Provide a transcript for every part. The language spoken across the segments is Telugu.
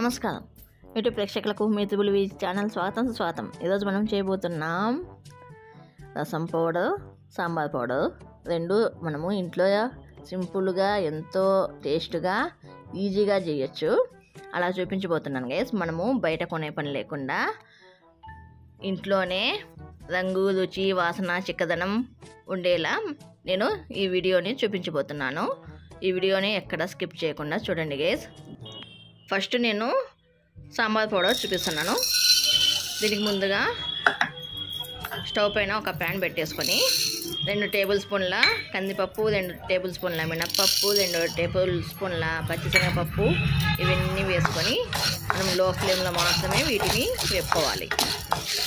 నమస్కారం యూట్యూబ్ ప్రేక్షకులకు మీ త్రిబుల్ వి ఛానల్ స్వాగతం. ఈరోజు మనం చేయబోతున్నాం రసం పౌడర్, సాంబార్ పౌడర్ రెండు మనము ఇంట్లో సింపుల్గా ఎంతో టేస్ట్గా ఈజీగా చేయొచ్చు. అలా చూపించబోతున్నాను గైస్. మనము బయట కొనే పని లేకుండా ఇంట్లోనే రంగు, రుచి, వాసన, చిక్కదనం ఉండేలా నేను ఈ వీడియోని చూపించబోతున్నాను. ఈ వీడియోని ఎక్కడ స్కిప్ చేయకుండా చూడండి గైస్. ఫస్ట్ నేను సాంబార్ పౌడర్ చూపిస్తున్నాను. దీనికి ముందుగా స్టవ్ పైన ఒక ప్యాన్ పెట్టేసుకొని 2 టేబుల్ స్పూన్ల కందిపప్పు, 2 టేబుల్ స్పూన్ల మినప్పప్పు, 2 టేబుల్ స్పూన్ల పచ్చిశనగపప్పు ఇవన్నీ వేసుకొని మనం లో ఫ్లేమ్లో మాత్రమే వీటిని వేపుకోవాలి.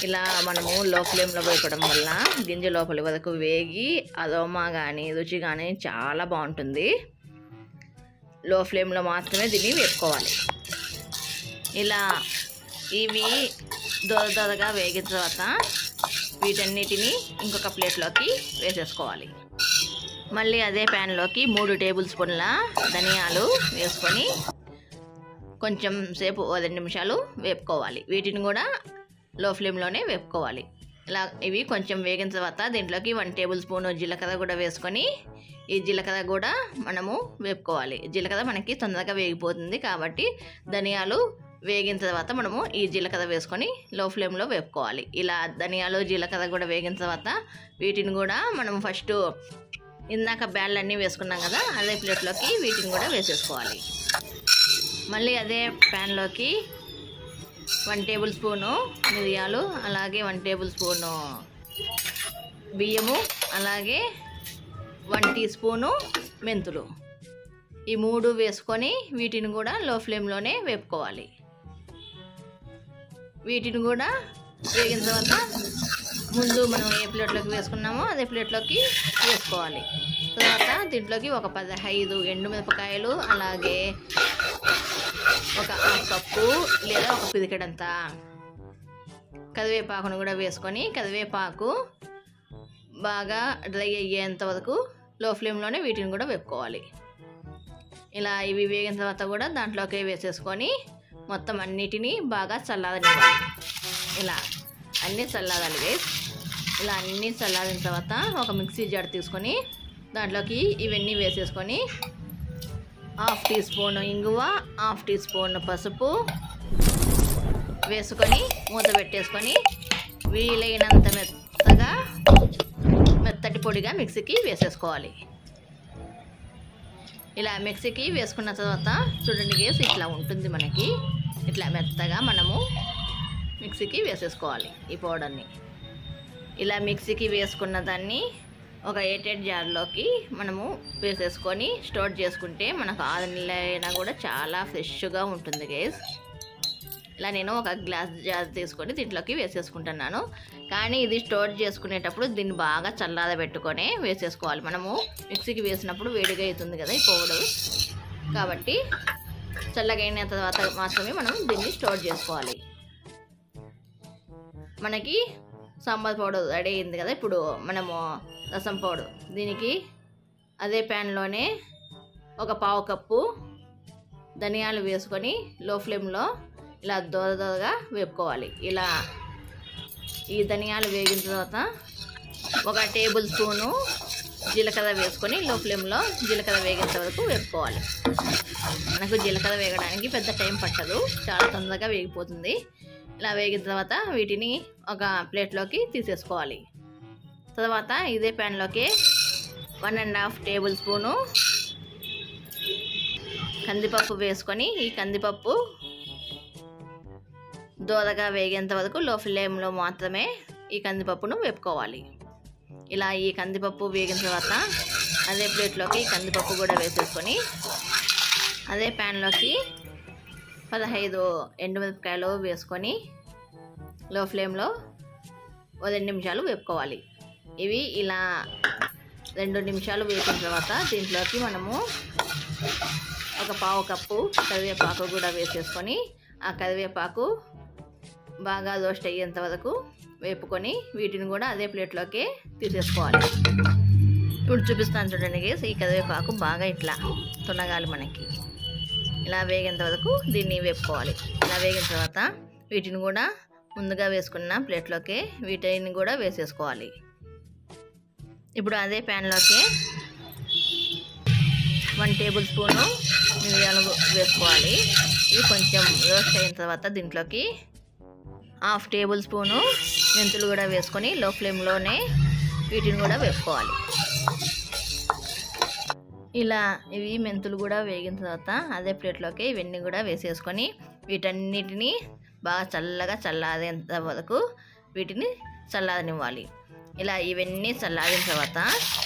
ఇలా మనము లో ఫ్లేమ్లో వేపడం వల్ల గింజ లోపలి వరకు వేగి అరోమా కానీ రుచి కానీ చాలా బాగుంటుంది. లో ఫ్లేమ్లో మాత్రమే దీన్ని వేపుకోవాలి. ఇలా ఇవి దొరదొరగా వేగిన తర్వాత వీటన్నిటిని ఇంకొక ప్లేట్లోకి వేసేసుకోవాలి. మళ్ళీ అదే ప్యాన్లోకి 3 టేబుల్ స్పూన్ల ధనియాలు వేసుకొని కొంచెం సేపు 2 నిమిషాలు వేపుకోవాలి. వీటిని కూడా లో ఫ్లేమ్లోనే వేపుకోవాలి. ఇలా ఇవి కొంచెం వేగిన తర్వాత దీంట్లోకి 1 టేబుల్ స్పూన్ జీలకర్ర కూడా వేసుకొని ఈ జీలకర్ర కూడా మనము వేపుకోవాలి. జీలకర్ర మనకి తొందరగా వేగిపోతుంది కాబట్టి ధనియాలు వేగిన తర్వాత మనము ఈ జీలకర్ర వేసుకొని లో ఫ్లేమ్లో వేపుకోవాలి. ఇలా ధనియాలు, జీలకర్ర కూడా వేగిన తర్వాత వీటిని కూడా మనం ఫస్ట్ ఇందాక బ్యాళ్ళన్నీ వేసుకున్నాం కదా, అదే ప్లేట్లోకి వీటిని కూడా వేసేసుకోవాలి. మళ్ళీ అదే ప్యాన్లోకి 1 టేబుల్ స్పూను మిరియాలు, అలాగే 1 టేబుల్ స్పూను బియ్యము, అలాగే 1 టీ స్పూను మెంతులు ఈ 3 వేసుకొని వీటిని కూడా లో ఫ్లేమ్లోనే వేపుకోవాలి. వీటిని కూడా వేగిన తర్వాత ముందు మనం ఏ ప్లేట్లోకి వేసుకున్నామో అదే ప్లేట్లోకి వేసుకోవాలి. తర్వాత దీంట్లోకి ఒక 15 ఎండుమిరపకాయలు, అలాగే ఒక 1/2 కప్పు లేదా ఒక పిరికెడంతా కరివేపాకును కూడా వేసుకొని కరివేపాకు బాగా డ్రై అయ్యేంత వరకు లో ఫ్లేమ్లోనే వీటిని కూడా వేపుకోవాలి. ఇలా ఇవి వేగిన తర్వాత కూడా దాంట్లోకి వేసేసుకొని మొత్తం అన్నిటినీ బాగా చల్లారనివ్వాలి. ఇలా అన్నీ చల్లారాలి గైస్. ఇలా అన్నీ చల్లారిన తర్వాత ఒక మిక్సీ జార్ తీసుకొని దాంట్లోకి ఇవన్నీ వేసేసుకొని 1/2 టీ స్పూన్ ఇంగువ, 1/2 టీ స్పూన్ పసుపు వేసుకొని మూత పెట్టేసుకొని వీలైనంత మెత్తటి పొడిగా మిక్సీకి వేసేసుకోవాలి. ఇలా మిక్సీకి వేసుకున్న తర్వాత చూడండి గేస్, ఇట్లా ఉంటుంది మనకి. ఇట్లా మెత్తగా మనము మిక్సీకి వేసేసుకోవాలి ఈ పౌడర్ని. ఇలా మిక్సీకి వేసుకున్న దాన్ని ఒక ఎయిటెడ్ జార్లోకి మనము వేసేసుకొని స్టోర్ చేసుకుంటే మనకు 6 నెలలైనా కూడా చాలా ఫ్రెష్గా ఉంటుంది గేస్. ఇలా నేను ఒక గ్లాస్ జార్ తీసుకొని దీంట్లోకి వేసేసుకుంటున్నాను. కానీ ఇది స్టోర్ చేసుకునేటప్పుడు దీన్ని బాగా చల్లారబెట్టుకొని వేసేసుకోవాలి. మనము మిక్సీకి వేసినప్పుడు వేడిగా అవుతుంది కదా ఈ పౌడర్, కాబట్టి చల్లగైన తర్వాత మాత్రమే మనం దీన్ని స్టోర్ చేసుకోవాలి. మనకి సాంబార్ పౌడర్ రెడీ అయింది కదా. ఇప్పుడు మనము రసం పౌడర్ దీనికి అదే ప్యాన్లోనే ఒక 1/2 కప్పు ధనియాలు వేసుకొని లో ఫ్లేమ్లో ఇలా దోరగా వేపుకోవాలి. ఇలా ఈ ధనియాలు వేగిన తర్వాత ఒక టేబుల్ స్పూను జీలకర్ర వేసుకొని లో ఫ్లేమ్లో జీలకర్ర వేగేంత వరకు వేపుకోవాలి. మనకు జీలకర్ర వేగడానికి పెద్ద టైం పట్టదు, చాలా తొందరగా వేగిపోతుంది. ఇలా వేగిన తర్వాత వీటిని ఒక ప్లేట్లోకి తీసేసుకోవాలి. తర్వాత ఇదే ప్యాన్లోకి 1.5 టేబుల్ స్పూను కందిపప్పు వేసుకొని ఈ కందిపప్పు దోరగా వేగేంత వరకు లో ఫ్లేమ్లో మాత్రమే ఈ కందిపప్పును వేపుకోవాలి. ఇలా ఈ కందిపప్పు వేగిన తర్వాత అదే ప్లేట్లోకి కందిపప్పు కూడా వేసేసుకొని అదే ప్యాన్లోకి 15 ఎండుమిరపకాయలు వేసుకొని లో ఫ్లేమ్లో 2 నిమిషాలు వేపుకోవాలి. ఇవి ఇలా 2 నిమిషాలు వేసిన తర్వాత దీంట్లోకి మనము ఒక 1/2 కప్పు కరివేపాకు కూడా వేసేసుకొని ఆ కరివేపాకు బాగా రోస్ట్ అయ్యేంత వరకు వేపుకొని వీటిని కూడా అదే ప్లేట్లోకి తీసేసుకోవాలి. ఇప్పుడు చూపిస్తాను చూడండి గైస్. ఈ కరివేపాకు బాగా ఇట్లా తునగాలి మనకి. ఇలా వేగేంత వరకు దీన్ని వేపుకోవాలి. ఇలా వేగిన తర్వాత వీటిని కూడా ముందుగా వేసుకున్న ప్లేట్లోకి వీటిని కూడా వేసేసుకోవాలి. ఇప్పుడు అదే ప్యాన్లోకి 1 టేబుల్ స్పూను మిరియాలు వేసుకోవాలి. ఇవి కొంచెం రోస్ట్ అయిన తర్వాత దీంట్లోకి 1/2 టేబుల్ స్పూను మెంతులు కూడా వేసుకొని లో ఫ్లేమ్లోనే వీటిని కూడా వేసుకోవాలి. ఇలా ఇవి మెంతులు కూడా వేగిన తర్వాత అదే ప్లేట్లోకి ఇవన్నీ కూడా వేసేసుకొని వీటన్నిటిని బాగా చల్లగా చల్లారేంత వరకు వీటిని చల్లారనివ్వాలి. ఇలా ఇవన్నీ చల్లారిన తర్వాత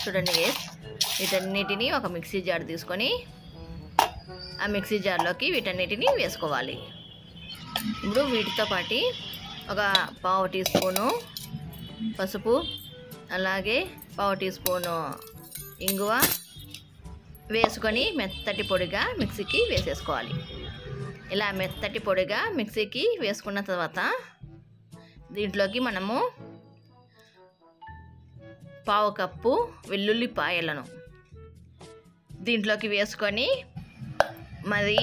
చూడండి గైస్, వీటన్నిటిని ఒక మిక్సీ జార్ తీసుకొని ఆ మిక్సీ జార్లోకి వీటన్నిటిని వేసుకోవాలి. ఇప్పుడు వీటితో పాటు ఒక 1/2 టీ స్పూను పసుపు, అలాగే 1/2 టీ స్పూను ఇంగువ వేసుకొని మెత్తటి పొడిగా మిక్సీకి వేసేసుకోవాలి. ఇలా మెత్తటి పొడిగా మిక్సీకి వేసుకున్న తర్వాత దీంట్లోకి మనము 1/2 కప్పు వెల్లుల్లిపాయలను దీంట్లోకి వేసుకొని మరీ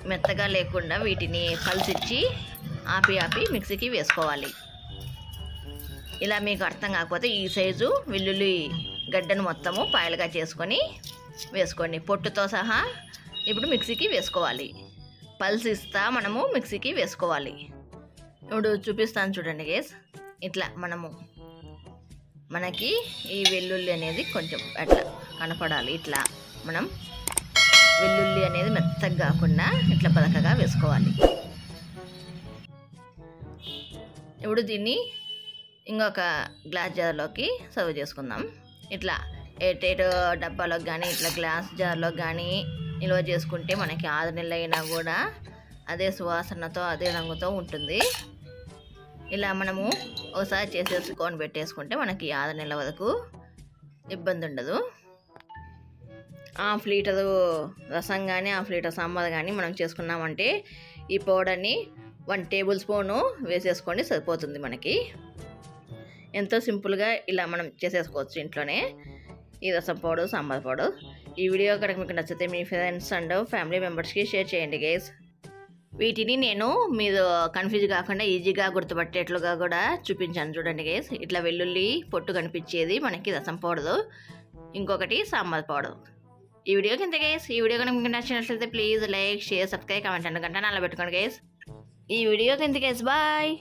మెత్తగా లేకుండా వీటిని పల్సిచ్చి ఆపి మిక్సీకి వేసుకోవాలి. ఇలా మీకు అర్థం కాకపోతే ఈ సైజు వెల్లుల్లి గడ్డను మొత్తము పాయలుగా చేసుకొని వేసుకోండి, పొట్టుతో సహా. ఇప్పుడు మిక్సీకి వేసుకోవాలి. పల్స్ ఇస్తా మనము మిక్సీకి వేసుకోవాలి. ఇప్పుడు చూపిస్తాను చూడండి గైస్. ఇట్లా మనకి ఈ వెల్లుల్లి అనేది కొంచెం అట్లా కనపడాలి. ఇట్లా మనం వెల్లుల్లి అనేది మెత్తగా కాకుండా ఇట్లా పలకగా వేసుకోవాలి. ఇప్పుడు దీన్ని ఇంకొక గ్లాస్ జార్లోకి సర్వ్ చేసుకుందాం. ఇట్లా ఎయిట్ డబ్బాలోకి కానీ ఇట్లా గ్లాస్ జార్లో కానీ నిల్వ చేసుకుంటే మనకి 6 నెలలు అయినా కూడా అదే సువాసనతో అదే రంగుతో ఉంటుంది. ఇలా మనము ఒకసారి చేసేసుకొని పెట్టేసుకుంటే మనకి 6 నెలల వరకు ఇబ్బంది ఉండదు. 1/2 లీటరు రసం కానీ 1/2 లీటర్ సాంబార్ కానీ మనం చేసుకున్నామంటే ఈ పౌడర్ని 1 టేబుల్ స్పూను వేసేసుకోండి, సరిపోతుంది మనకి. ఎంతో సింపుల్గా ఇలా మనం చేసేసుకోవచ్చు ఇంట్లోనే ఈ రసం పౌడర్, సాంబార్ పౌడర్. ఈ వీడియో కనుక మీకు నచ్చితే మీ ఫ్రెండ్స్ అండ్ ఫ్యామిలీ మెంబర్స్కి షేర్ చేయండి గైస్. వీటిని నేను మీరు కన్ఫ్యూజ్ కాకుండా ఈజీగా గుర్తుపట్టేట్లుగా కూడా చూపించాను చూడండి గైస్. ఇట్లా వెల్లుల్లి పొట్టు కనిపించేది మనకి రసం పౌడర్, ఇంకొకటి సాంబార్ పౌడర్. ఈ వీడియోకి ఇంత గైస్. ఈ వీడియో కనుక మీకు నచ్చినట్లయితే please like, share, subscribe, comment and గంట అలా పెట్టుకోండి గైస్. ఈ వీడియోకి ఇంత గైస్. బాయ్.